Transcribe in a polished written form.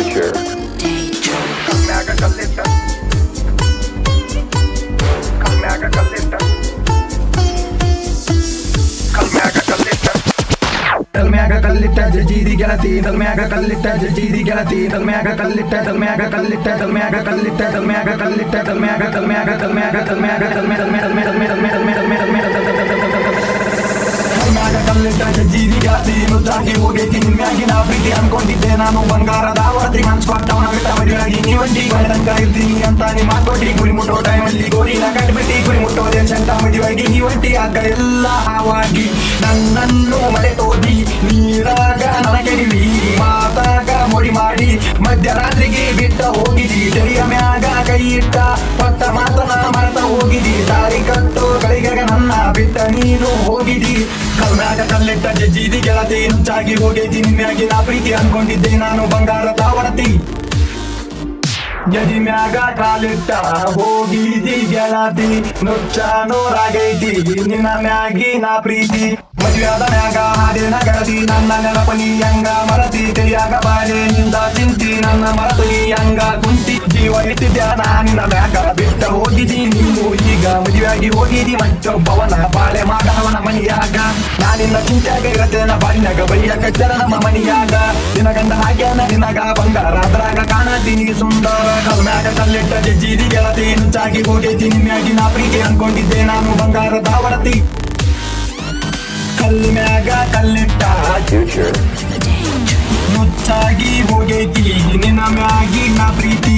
future. Kalmyaga kallita. Kalmyaga kallita. Kalmyaga kallita. Kalmyaga kallita jajidi ಗೆಳತಿ ತಲ್ಮ್ಯಾಗ ಕಲ್ಲಿಟ್ಟ ಜಜ್ಜಿದಿ ಗೆಳತಿ ತಲ್ಮ್ಯಾಗ ಕಲ್ಲಿಟ್ಟ ತಲ್ಮ್ಯಾಗ ಕಲ್ಲಿಟ್ಟ ತಲ್ಮ್ಯಾಗ ಕಲ್ಲಿಟ್ಟ ತಲ್ಮ್ಯಾಗ ಕಲ್ಲಿಟ್ಟ ತಲ್ಮ್ಯಾಗ ತಲ್ಮ್ಯಾಗ ತಲ್ಮ್ಯಾಗ ತಲ್ಮ್ಯಾಗ ತಲ್ಮ್ಯಾಗ ಕಲ್ಲಿಟ್ಟ ಜಜ್ಜಿದಿ ಗೆಳತಿ ಮುದ್ದಾಗಿ ಹೋಗೈತಿ ನಿಮ್ಯಾಗಿನ ಪ್ರೀತಿ ಅನ್ಕೊಂಡಿದ್ದೆ ನಾನು ಬಂಗಾರದ ಆವರ್ತಿ ಮನ್ಸ್ಕೊಟ್ಟವನ ಬಿಟ್ಟ ಮದುವೆಯಾಗಿ ನೀವಂಟಿ ಗಂಡಂಕ ಇರ್ತೀನಿ ಅಂತ ನಿಮ್ಮ ಕೊಟ್ಟಿ ಗುರಿ ಮುಟ್ಟೋ ಟೈಮಲ್ಲಿ ಗೋರಿನ ಕಟ್ಬಿಟ್ಟಿ ಗುರಿ ಮುಟ್ಟೋದೆ ಸಂತ ಮದುವೆಯಾಗಿ ನೀವಂಟಿ ಆಗ ಎಲ್ಲ ಹಾವಾಗಿ ನನ್ನನ್ನು ಮರೆತೋದಿ ನೀರಾಗ ನನಗೆಡಿಲಿ ಮಾತಾಗ ಮೊಡಿ ಮಾಡಿ ಮಧ್ಯರಾತ್ರಿಗೆ ಬಿಟ್ಟ ಹೋಗಿದಿ ತೆರೆಯ ಮ್ಯಾಗ ಕೈ ಇಟ್ಟ ಪತ್ತ ಮಾತನ ಮರೆತ ಹೋಗಿದಿ ದಾರಿ ಕಟ್ಟು ಗಳಿಗಾಗ ನನ್ನ ಬಿಟ್ಟ ನೀನು ಹೋಗಿದಿ ಕಲ್ಮ್ಯಾಗ ಕಲ್ಲಿಟ್ಟ ಜಜ್ಜಿದಿ ಗೆಳತಿ ನುಚ್ಚಾಗಿ ಹೋಗೈತಿ ನಿಮ್ಯಾಗಿ ನಾ ಪ್ರೀತಿ ಅನ್ಕೊಂಡಿದ್ದೆ ನಾನು ಬಂಗಾರದ ಒಡತಿ ಜದಿ ಮ್ಯಾಗ ಕಾಲಿಟ್ಟ ಹೋಗಿದಿ ಗೆಳತಿ ನುಚ್ಚ ನೋರಾಗೈತಿ ನಿನ್ನ ಮ್ಯಾಗಿ ನಾ ಪ್ರೀತಿ ಮದುವೆಯಾದ ಮ್ಯಾಗ ಹಾಡಿನ ಗೆಳತಿ ನನ್ನ ನೆನಪನಿ ಹಂಗ ಮರತಿ ತಿಳಿಯಾಗ ಬಾಳೆ ನಿಂದ ಚಿಂತಿ ನನ್ನ ಮರತನಿ ಹಂಗ ಕುಂತಿ ಜೀವ ಇಟ್ಟಿದ್ಯಾ ನಾನಿನ ಮ್ಯಾಗ ಬಿಟ್ಟ ಹೋಗಿದಿ ನೀನು ಈಗ ಮದುವೆಯಾಗಿ ಹೋಗಿದಿ ಮತ್ತೊಬ್ಬವನ ಬಾಳೆ ಮಾಡವನ ಮನಿಯಾಗ ನಾನಿನ್ನ ಚಿಂತ್ಯಾಗ ಇರತ್ತೇನ ಬಾಳಿನಾಗ ಬೈಯ ಕಚ್ಚರ ನಮ್ಮ ಮನಿಯಾಗ ನಿನ ಗಂಡ ಹಾಕ್ಯಾನ ನಿನಗ ಬಂಗಾರ ಅದ್ರಾಗ ಕಾಣತೀನಿ ಸುಂದರ ಕಲ್ಮ್ಯಾಗ ಕಲ್ಲಿಟ್ಟ ಜಜ್ಜಿದಿ ಗೆಳತಿ ನುಚ್ಚಾಗಿ ಹೋಗೈತಿ ನಿಮ್ಯಾಗಿ ನಾ ಪ್ರೀತಿ ಅನ್ಕೊಂಡಿದ್ದೆ ನಾನು ಬಂಗಾರದ ಒಡತಿ ಕಲ್ಮ್ಯಾಗ ಕಲ್ಲಿಟ್ಟ Future. ನುಚ್ಚಾಗಿ ಹೋಗೈತಿ ನಿನ್ನ ಮ್ಯಾಗಿ ನಾ ಪ್ರೀತಿ